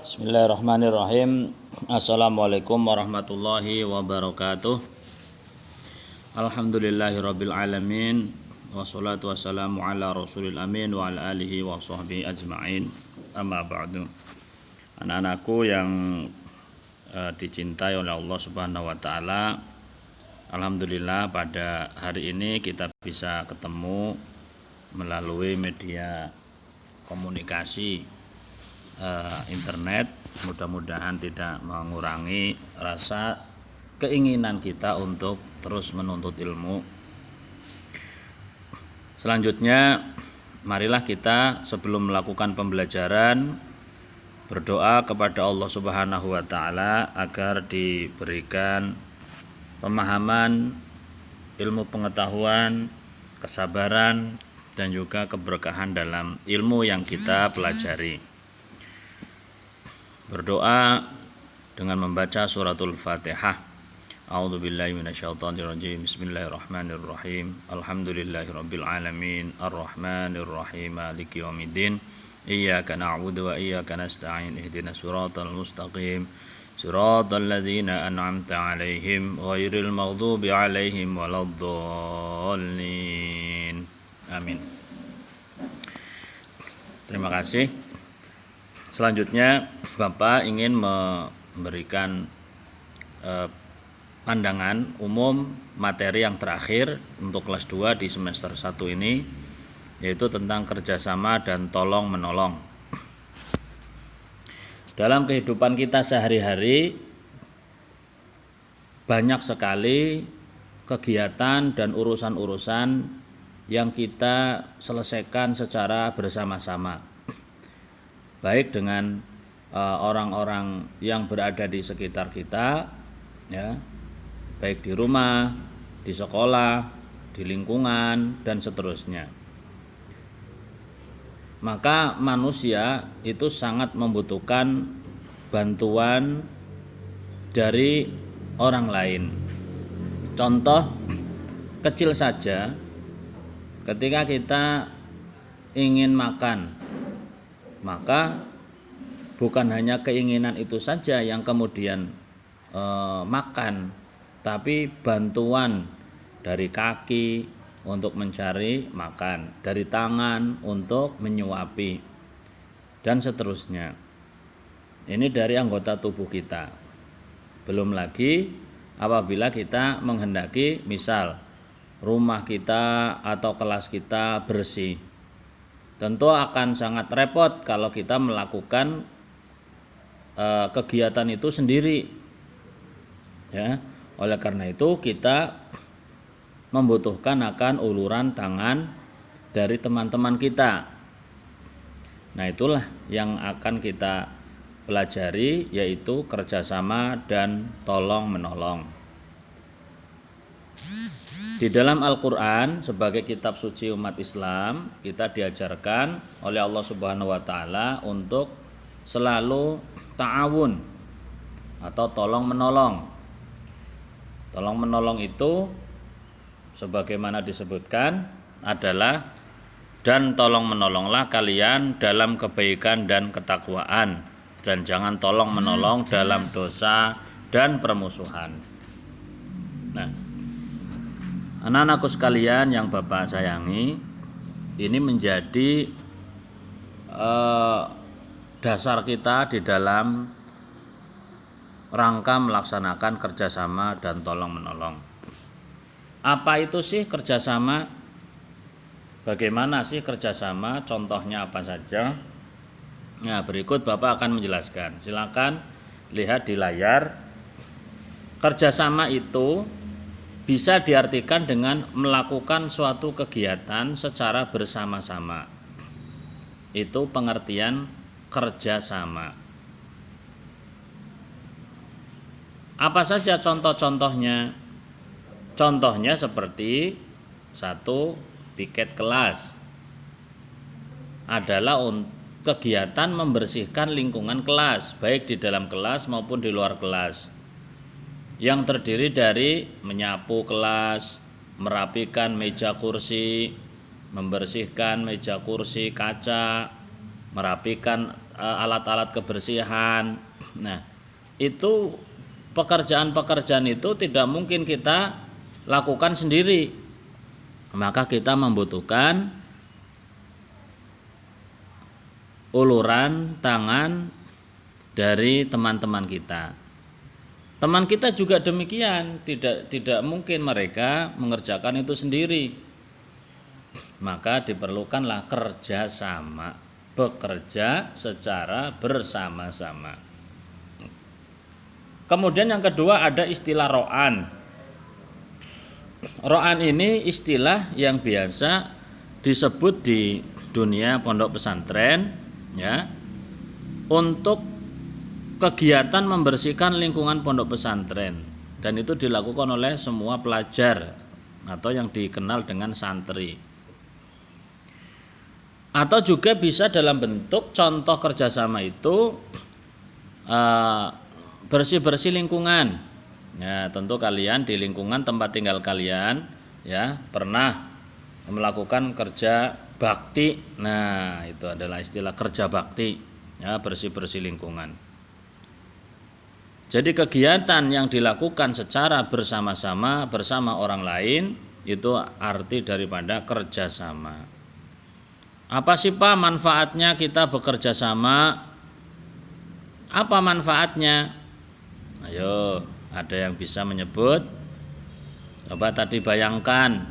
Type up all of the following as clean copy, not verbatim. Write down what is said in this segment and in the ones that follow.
Bismillahirrahmanirrahim. Assalamualaikum warahmatullahi wabarakatuh. Alhamdulillahirabbil alamin. Wassalatu wassalamu ala rasulil amin wa ala alihi wa sahbihi ajma'in. Amma ba'du. Anak-anakku yang dicintai oleh Allah Subhanahu wa taala. Alhamdulillah pada hari ini kita bisa ketemu melalui media komunikasi internet. Mudah-mudahan tidak mengurangi rasa keinginan kita untuk terus menuntut ilmu. Selanjutnya, marilah kita sebelum melakukan pembelajaran berdoa kepada Allah Subhanahu wa taala agar diberikan pemahaman, ilmu pengetahuan, kesabaran, dan juga keberkahan dalam ilmu yang kita pelajari. Berdoa dengan membaca suratul Fatihah. A'udzubillahi minasyaitonirrajim. Bismillahirrahmanirrahim. Alhamdulillahirabbil alamin. Arrahmanirrahim. Maliki yaumiddin. Iyyaka na'budu wa iyyaka nasta'in. Ihdinas siratal mustaqim. Siratal ladzina an'amta 'alaihim ghairil maghdubi 'alaihim waladdallin. Amin. Terima kasih. Selanjutnya Bapak ingin memberikan pandangan umum materi yang terakhir untuk kelas 2 di semester 1 ini, yaitu tentang kerjasama dan tolong menolong. Dalam kehidupan kita sehari-hari banyak sekali kegiatan dan urusan-urusan yang kita selesaikan secara bersama-sama, baik dengan orang-orang yang berada di sekitar kita, ya, baik di rumah, di sekolah, di lingkungan, dan seterusnya. Maka manusia itu sangat membutuhkan bantuan dari orang lain. Contoh kecil saja, ketika kita ingin makan, maka bukan hanya keinginan itu saja yang kemudian makan, tapi bantuan dari kaki untuk mencari makan, dari tangan untuk menyuapi, dan seterusnya. Ini dari anggota tubuh kita. Belum lagi apabila kita menghendaki misal rumah kita atau kelas kita bersih. Tentu akan sangat repot kalau kita melakukan kegiatan itu sendiri, ya. Oleh karena itu kita membutuhkan akan uluran tangan dari teman-teman kita. Nah, itulah yang akan kita pelajari, yaitu kerjasama dan tolong menolong. Di dalam Al-Quran sebagai kitab suci umat Islam, kita diajarkan oleh Allah Subhanahu wa taala untuk selalu ta'awun atau tolong menolong. Tolong menolong itu sebagaimana disebutkan adalah dan tolong menolonglah kalian dalam kebaikan dan ketakwaan, dan jangan tolong menolong dalam dosa dan permusuhan. Nah, anak-anakku sekalian yang Bapak sayangi, ini menjadi dasar kita di dalam rangka melaksanakan kerjasama dan tolong menolong. Apa itu sih kerjasama? Bagaimana sih kerjasama? Contohnya apa saja? Nah, berikut Bapak akan menjelaskan. Silakan lihat di layar. Kerjasama itu bisa diartikan dengan melakukan suatu kegiatan secara bersama-sama. Itu pengertian kerjasama. Apa saja contoh-contohnya? Contohnya seperti 1. Piket kelas adalah kegiatan membersihkan lingkungan kelas, baik di dalam kelas maupun di luar kelas, yang terdiri dari menyapu kelas, merapikan meja kursi, membersihkan meja kursi kaca, merapikan alat-alat kebersihan. Nah, itu pekerjaan-pekerjaan itu tidak mungkin kita lakukan sendiri. Maka kita membutuhkan uluran tangan dari teman-teman kita. Teman kita juga demikian, tidak mungkin mereka mengerjakan itu sendiri. Maka diperlukanlah kerjasama, bekerja secara bersama-sama. Kemudian yang kedua ada istilah ro'an. Ro'an ini istilah yang biasa disebut di dunia pondok pesantren, ya, untuk kegiatan membersihkan lingkungan pondok pesantren, dan itu dilakukan oleh semua pelajar atau yang dikenal dengan santri. Atau juga bisa dalam bentuk contoh kerjasama itu bersih-bersih lingkungan. Ya, tentu kalian di lingkungan tempat tinggal kalian, ya, pernah melakukan kerja bakti. Nah, itu adalah istilah kerja bakti, ya, bersih-bersih lingkungan. Jadi kegiatan yang dilakukan secara bersama-sama bersama orang lain itu arti daripada kerjasama. Apa sih Pak manfaatnya kita bekerja sama? Apa manfaatnya? Ayo, ada yang bisa menyebut? Coba tadi bayangkan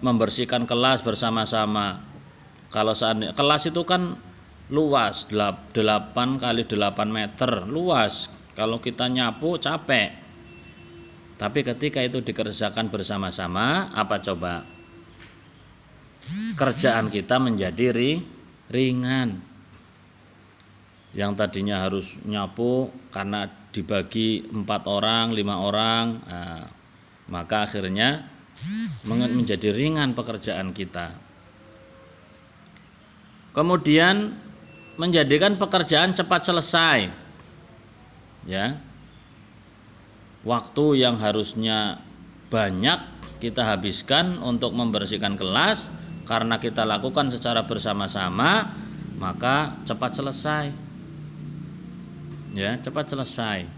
membersihkan kelas bersama-sama. Kalau kelas itu kan luas, 8 kali 8 meter, luas. Kalau kita nyapu capek. Tapi ketika itu dikerjakan bersama-sama, apa coba? Kerjaan kita menjadi ringan. Yang tadinya harus nyapu karena dibagi 4 orang, 5 orang, maka akhirnya menjadi ringan pekerjaan kita. Kemudian menjadikan pekerjaan cepat selesai, ya. Waktu yang harusnya banyak kita habiskan untuk membersihkan kelas, karena kita lakukan secara bersama-sama, maka cepat selesai, ya, cepat selesai.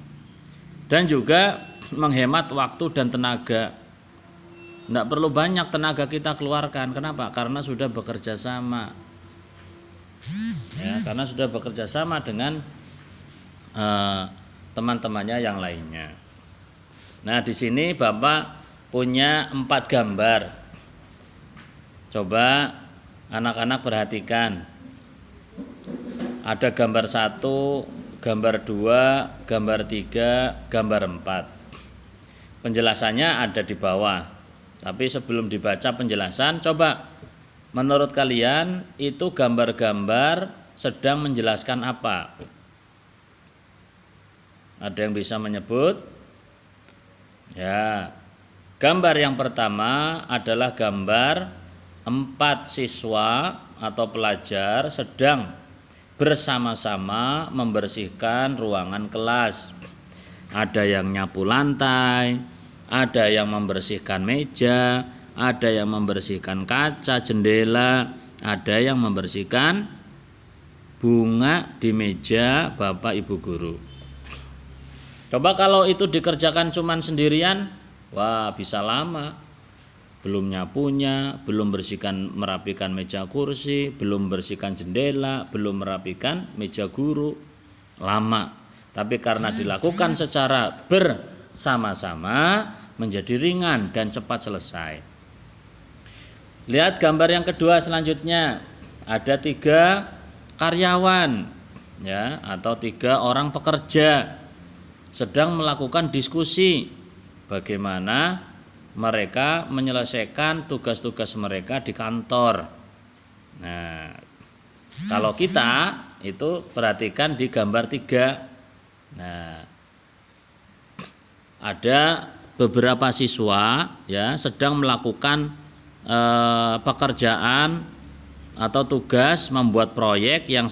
Dan juga menghemat waktu dan tenaga. Tidak perlu banyak tenaga kita keluarkan. Kenapa? Karena sudah bekerja sama. Ya, karena sudah bekerja sama dengan teman-temannya yang lainnya. Nah, di sini Bapak punya 4 gambar. Coba anak-anak perhatikan. Ada gambar 1, gambar 2, gambar 3, gambar 4. Penjelasannya ada di bawah. Tapi sebelum dibaca penjelasan, coba menurut kalian itu gambar-gambar sedang menjelaskan apa? Ada yang bisa menyebut? Ya, gambar yang pertama adalah gambar 4 siswa atau pelajar sedang bersama-sama membersihkan ruangan kelas. Ada yang nyapu lantai, ada yang membersihkan meja, ada yang membersihkan kaca jendela, ada yang membersihkan bunga di meja Bapak Ibu guru. Coba kalau itu dikerjakan cuman sendirian, wah bisa lama. Belum nyapunya, belum merapikan meja kursi, belum bersihkan jendela, belum merapikan meja guru, lama. Tapi karena dilakukan secara bersama-sama, menjadi ringan dan cepat selesai. Lihat gambar yang kedua selanjutnya. Ada 3 karyawan, ya, atau 3 orang pekerja sedang melakukan diskusi bagaimana mereka menyelesaikan tugas-tugas mereka di kantor. Nah, kalau kita itu perhatikan di gambar 3. Nah, ada beberapa siswa, ya, sedang melakukan pekerjaan atau tugas membuat proyek yang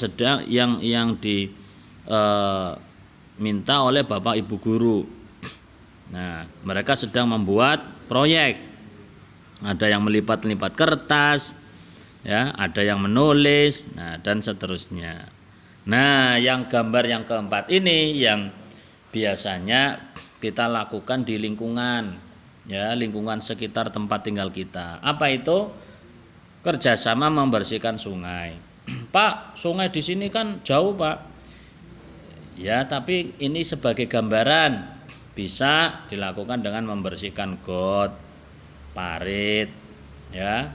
diminta oleh Bapak Ibu guru. Nah, mereka sedang membuat proyek. Ada yang melipat-lipat kertas, ya, ada yang menulis, nah dan seterusnya. Nah, yang gambar yang keempat ini yang biasanya kita lakukan di lingkungan, ya, lingkungan sekitar tempat tinggal kita. Apa itu? Kerjasama membersihkan sungai. Pak, sungai di sini kan jauh, Pak. Ya, tapi ini sebagai gambaran. Bisa dilakukan dengan membersihkan got, parit, ya,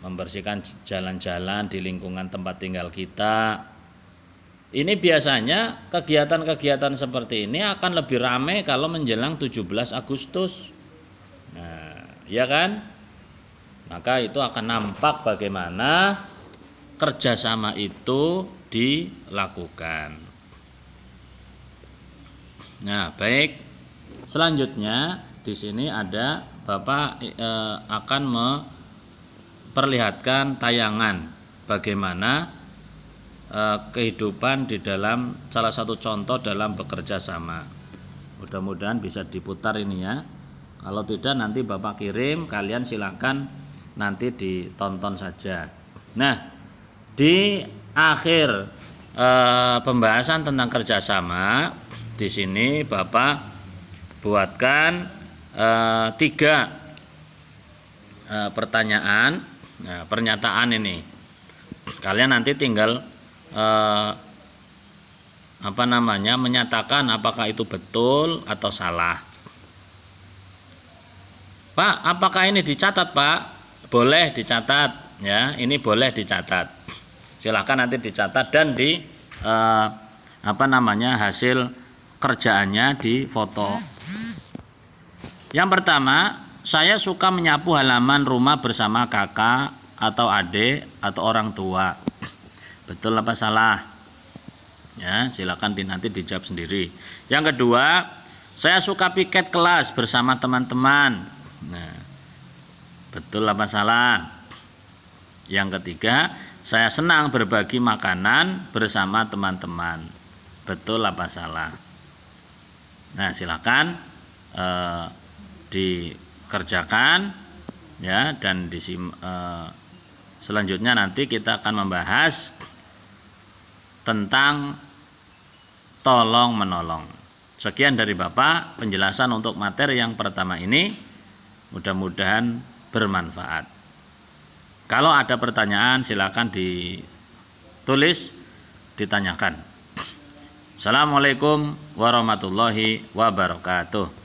membersihkan jalan-jalan di lingkungan tempat tinggal kita. Ini biasanya kegiatan-kegiatan seperti ini akan lebih ramai kalau menjelang 17 Agustus. Nah, ya kan? Maka itu akan nampak bagaimana kerjasama itu dilakukan. Nah, baik. Selanjutnya di sini ada Bapak akan memperlihatkan tayangan bagaimana kehidupan di dalam salah satu contoh dalam bekerja sama. Mudah-mudahan bisa diputar ini ya. Kalau tidak nanti Bapak kirim, kalian silakan nanti ditonton saja. Nah, di akhir pembahasan tentang kerjasama, di sini Bapak buatkan 3 pertanyaan, nah, pernyataan ini. Kalian nanti tinggal menyatakan apakah itu betul atau salah. Pak, apakah ini dicatat, Pak? Boleh dicatat, ya. Ini boleh dicatat. Silakan nanti dicatat dan di hasil kerjaannya di foto. Yang pertama, saya suka menyapu halaman rumah bersama kakak atau adik atau orang tua. Betul apa salah? Ya, silakan nanti dijawab sendiri. Yang kedua, saya suka piket kelas bersama teman-teman. Nah, betul apa salah? Yang ketiga, saya senang berbagi makanan bersama teman-teman. Betul apa salah? Nah, silakan dikerjakan ya, dan selanjutnya nanti kita akan membahas tentang tolong menolong. Sekian dari Bapak penjelasan untuk materi yang pertama ini, mudah-mudahan bermanfaat. Kalau ada pertanyaan silakan ditulis, ditanyakan. Assalamualaikum warahmatullahi wabarakatuh.